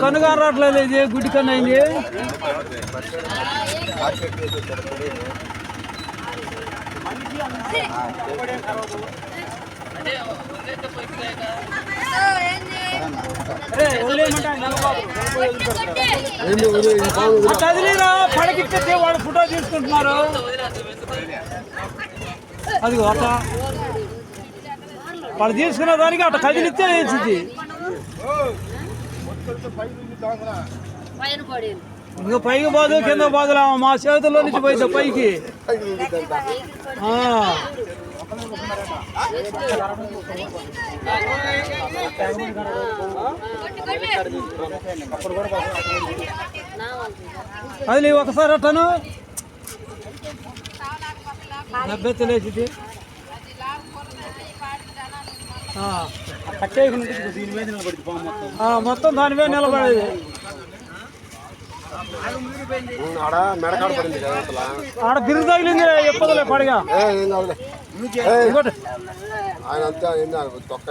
కనుగా రావట్లేదు, ఇది గుడ్డి కన్ను అయింది. కదిలీరా పడకిస్తే వాడు ఫోటో తీసుకుంటున్నారు. అది అట వాళ్ళు తీసుకున్న దానికి అట్ట కదిలిస్తే వేసింది. ఇంకా పైకి పోదు, కింద పోదులా, మా చేతుల్లో నుంచి పోయింది పైకి. అది ఒకసారి అట్టను నబ్బెత్తలేసింది. మొత్తం దాని మీద నిలబడేది. ఆడ బిరుగు తగిలింది, ఎప్పదులే పడిగా. ఆయన అంతా తొక్క